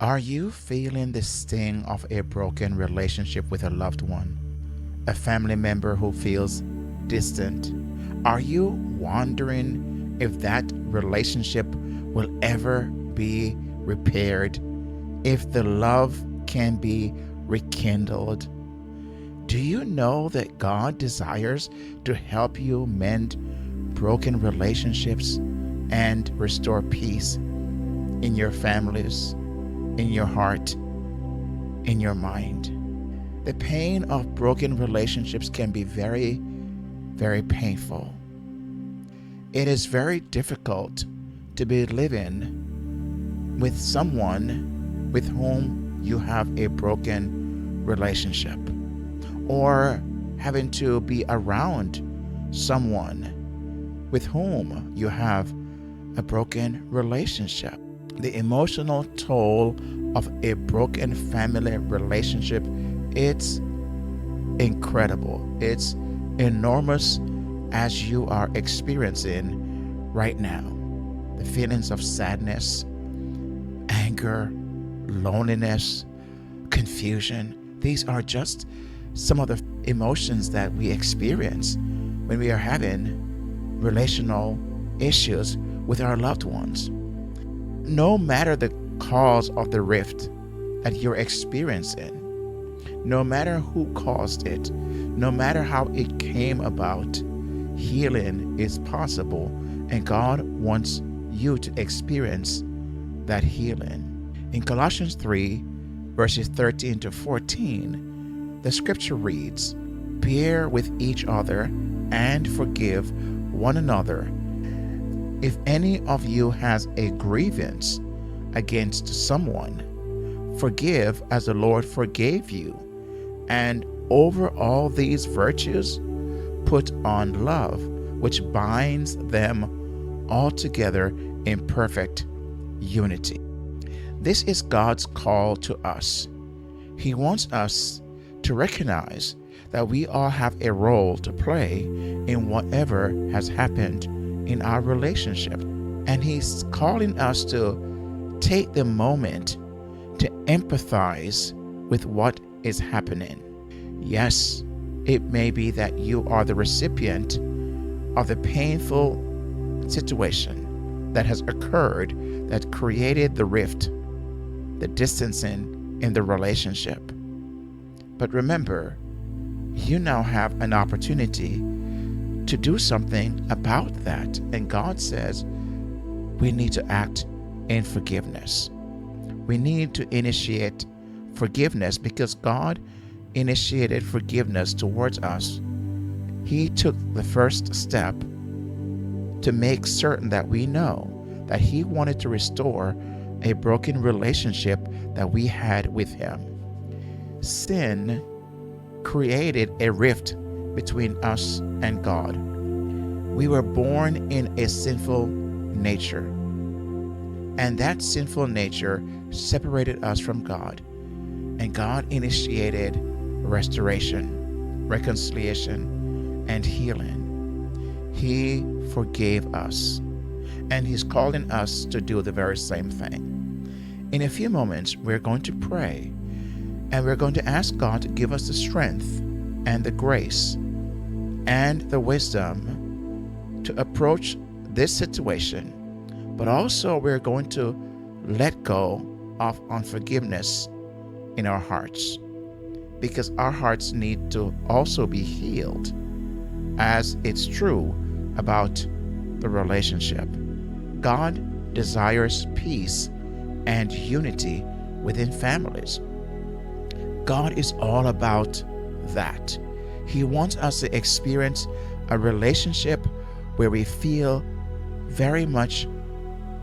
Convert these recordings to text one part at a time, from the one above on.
Are you feeling the sting of a broken relationship with a loved one? A family member who feels distant? Are you wondering if that relationship will ever be repaired? If the love can be rekindled? Do you know that God desires to help you mend broken relationships and restore peace in your families, in your heart, in your mind? The pain of broken relationships can be very, very painful. It is very difficult to be living with someone with whom you have a broken relationship, or having to be around someone with whom you have a broken relationship. The emotional toll of a broken family relationship, it's incredible. It's enormous, as you are experiencing right now. The feelings of sadness, anger, loneliness, confusion, these are just some of the emotions that we experience when we are having relational issues with our loved ones. No matter the cause of the rift that you're experiencing, no matter who caused it, no matter how it came about, healing is possible, and God wants you to experience that healing. In Colossians 3, verses 13 to 14, the scripture reads, "Bear with each other and forgive one another. If any of you has a grievance against someone, forgive as the Lord forgave you. And over all these virtues, put on love, which binds them all together in perfect unity." This is God's call to us. He wants us to recognize that we all have a role to play in whatever has happened in our relationship. And He's calling us to take the moment to empathize with what is happening. Yes, it may be that you are the recipient of the painful situation that has occurred that created the rift, the distancing in the relationship. But remember, you now have an opportunity to do something about that. And God says we need to act in forgiveness. We need to initiate forgiveness because God initiated forgiveness towards us. He took the first step to make certain that we know that He wanted to restore a broken relationship that we had with Him. Sin created a rift between us and God. We were born in a sinful nature, and that sinful nature separated us from God. And God initiated restoration, reconciliation, and healing. He forgave us, and He's calling us to do the very same thing. In a few moments, we're going to pray, and we're going to ask God to give us the strength and the grace and the wisdom to approach this situation. But also, we're going to let go of unforgiveness in our hearts, because our hearts need to also be healed, as it's true about the relationship. God desires peace and unity within families. God is all about that. He wants us to experience a relationship where we feel very much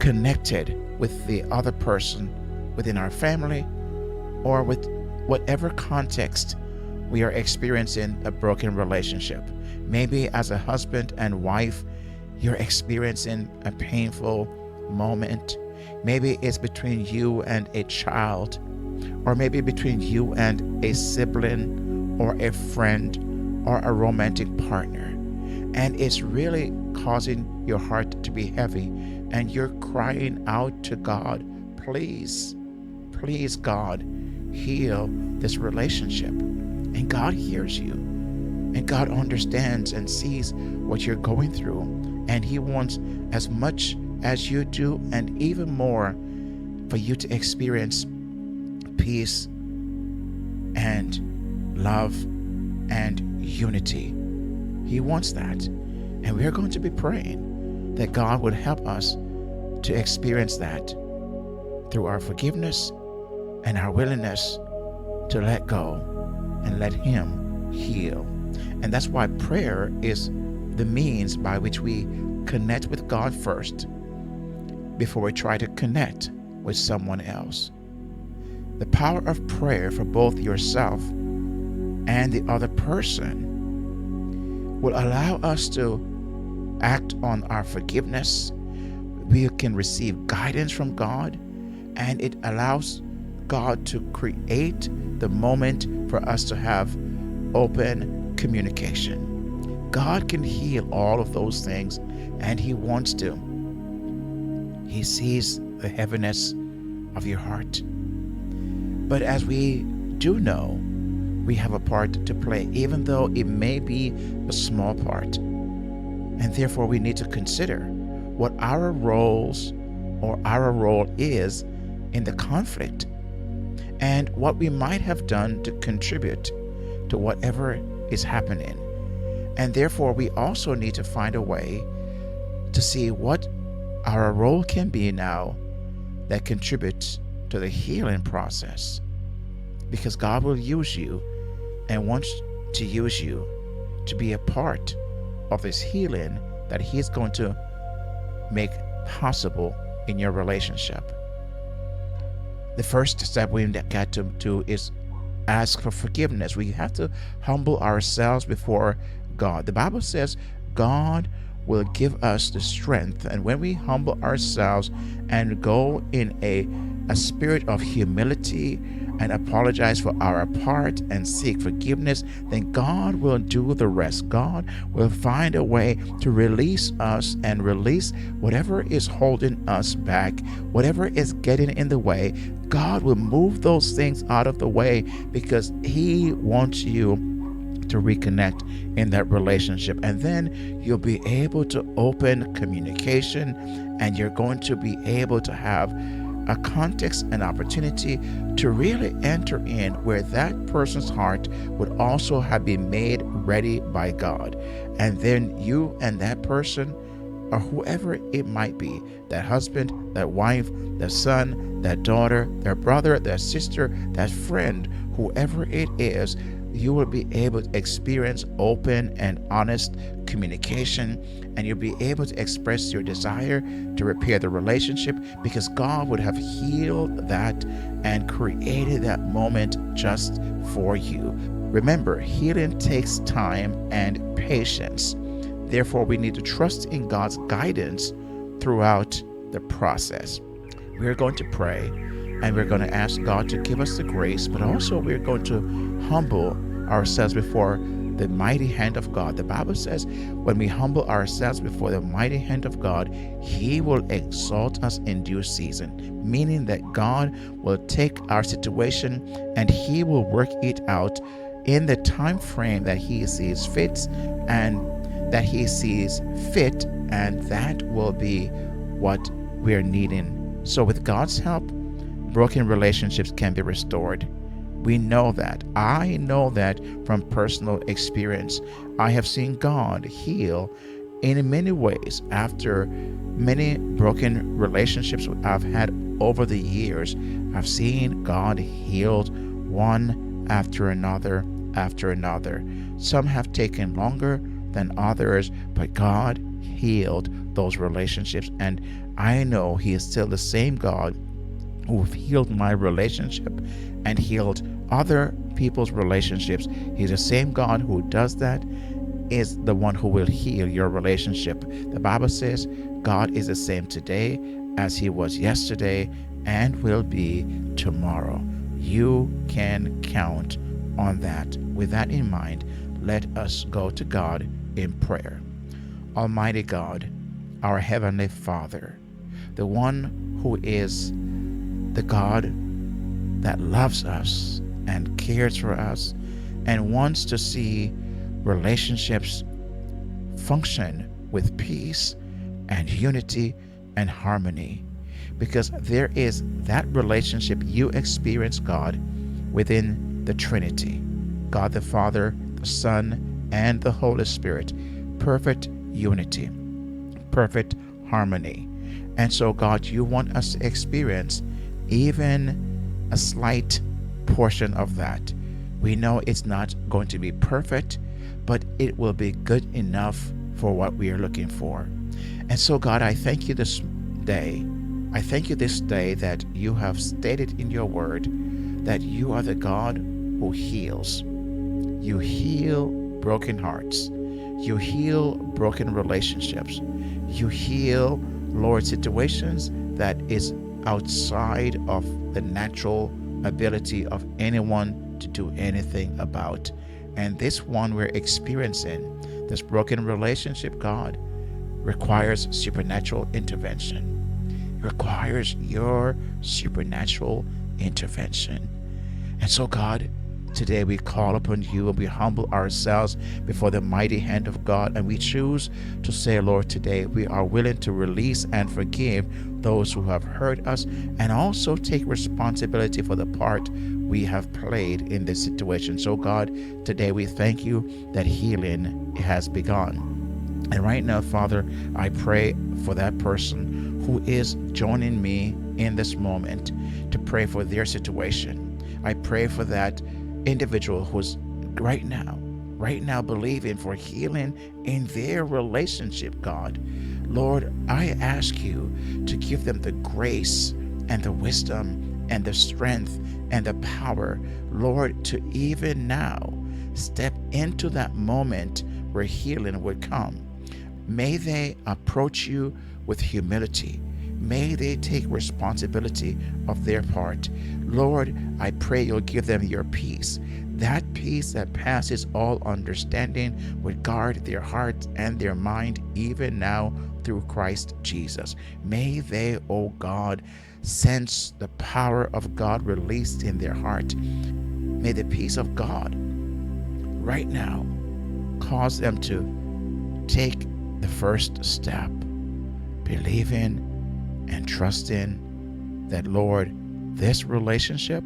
connected with the other person within our family, or with whatever context we are experiencing a broken relationship. Maybe as a husband and wife, you're experiencing a painful moment. Maybe it's between you and a child, or maybe between you and a sibling, or a friend, or a romantic partner. And it's really causing your heart to be heavy, and you're crying out to God, please please God, heal this relationship. And God hears you. And God understands and sees what you're going through. And He wants as much as you do and even more for you to experience peace and love and unity. He wants that. And we're going to be praying that God would help us to experience that through our forgiveness and our willingness to let go and let Him heal. And that's why prayer is the means by which we connect with God first before we try to connect with someone else. The power of prayer for both yourself and the other person will allow us to act on our forgiveness. We can receive guidance from God, and it allows God to create the moment for us to have open communication. God can heal all of those things, and He wants to. He sees the heaviness of your heart. But as we do know, we have a part to play, even though it may be a small part. And therefore, we need to consider what our roles or our role is in the conflict and what we might have done to contribute to whatever is happening. And therefore, we also need to find a way to see what our role can be now that contributes to the healing process. Because God will use you and wants to use you to be a part of this healing that He's going to make possible in your relationship. The first step we got to do is ask for forgiveness. We have to humble ourselves before God. The Bible says God will give us the strength, and when we humble ourselves and go in a spirit of humility and apologize for our part and seek forgiveness, then God will do the rest. God will find a way to release us and release whatever is holding us back, whatever is getting in the way. God will move those things out of the way because He wants you to reconnect in that relationship. And then you'll be able to open communication, and you're going to be able to have a context and opportunity to really enter in where that person's heart would also have been made ready by God. And then you and that person, or whoever it might be, that husband, that wife, that son, that daughter, their brother, their sister, that friend, whoever it is, you will be able to experience open and honest communication, and you'll be able to express your desire to repair the relationship because God would have healed that and created that moment just for you. Remember, healing takes time and patience. Therefore, we need to trust in God's guidance throughout the process. We're going to pray, and we're going to ask God to give us the grace, but also we're going to humble ourselves before the mighty hand of God. The Bible says when we humble ourselves before the mighty hand of God, He will exalt us in due season, meaning that God will take our situation and He will work it out in the time frame that He sees fit, and that will be what we're needing. So with God's help, broken relationships can be restored. We know that. I know that from personal experience. I have seen God heal in many ways after many broken relationships I've had over the years. I've seen God healed one after another after another. Some have taken longer than others, but God healed those relationships. And I know He is still the same God who healed my relationship and healed other people's relationships. He's the same God who does that, is the one who will heal your relationship. The Bible says God is the same today as He was yesterday and will be tomorrow. You can count on that. With that in mind, let us go to God in prayer. Almighty God, our Heavenly Father, the one who is the God that loves us and cares for us and wants to see relationships function with peace and unity and harmony, because there is that relationship you experience God within the Trinity, God the Father, the Son, and the Holy Spirit. Perfect unity, perfect harmony. And so, God, you want us to experience even a slight portion of that. We know it's not going to be perfect, but it will be good enough for what we are looking for. And so, God, I thank you this day. I thank you this day that you have stated in your word that you are the God who heals. You heal broken hearts. You heal broken relationships. You heal, Lord, situations that is outside of the natural ability of anyone to do anything about. And this one we're experiencing, this broken relationship, God, requires supernatural intervention. It requires your supernatural intervention. And so, God, today we call upon you and we humble ourselves before the mighty hand of God, and we choose to say, Lord, today we are willing to release and forgive those who have hurt us, and also take responsibility for the part we have played in this situation. So, God, today we thank you that healing has begun. And right now, Father, I pray for that person who is joining me in this moment to pray for their situation. I pray for that individual who's right now believing for healing in their relationship, God. Lord, I ask you to give them the grace and the wisdom and the strength and the power, Lord, to even now step into that moment where healing would come. May they approach you with humility. May they take responsibility of their part. Lord, I pray you'll give them your peace. That peace that passes all understanding would guard their hearts and their mind even now through Christ Jesus. May they, oh God, sense the power of God released in their heart. May the peace of God right now cause them to take the first step, believing and trusting that, Lord, this relationship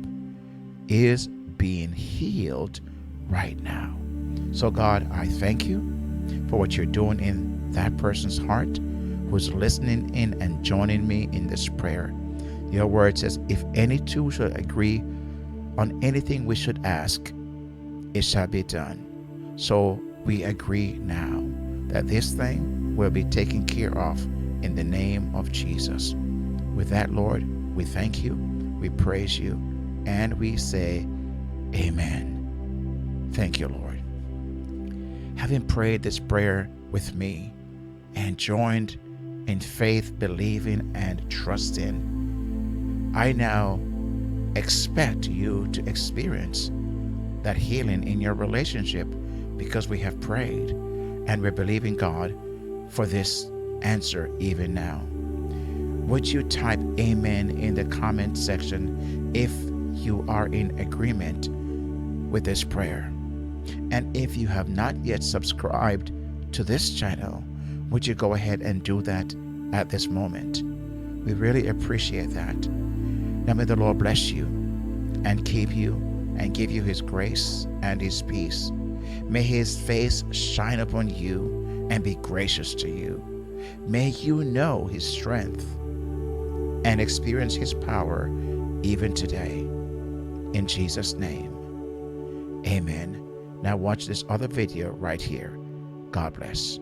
is being healed right now. So, God, I thank you for what you're doing in that person's heart who's listening in and joining me in this prayer. Your word says, if any two should agree on anything we should ask, it shall be done. So we agree now that this thing will be taken care of in the name of Jesus. With that, Lord, we thank you, we praise you, and we say, amen. Thank you, Lord. Having prayed this prayer with me and joined in faith, believing, and trusting, I now expect you to experience that healing in your relationship, because we have prayed and we're believing God for this answer even now. Would you type amen in the comment section if you are in agreement with this prayer? And if you have not yet subscribed to this channel, would you go ahead and do that at this moment? We really appreciate that. Now may the Lord bless you and keep you and give you his grace and his peace. May his face shine upon you and be gracious to you. May you know his strength and experience his power even today. In Jesus' name, amen. Now watch this other video right here. God bless.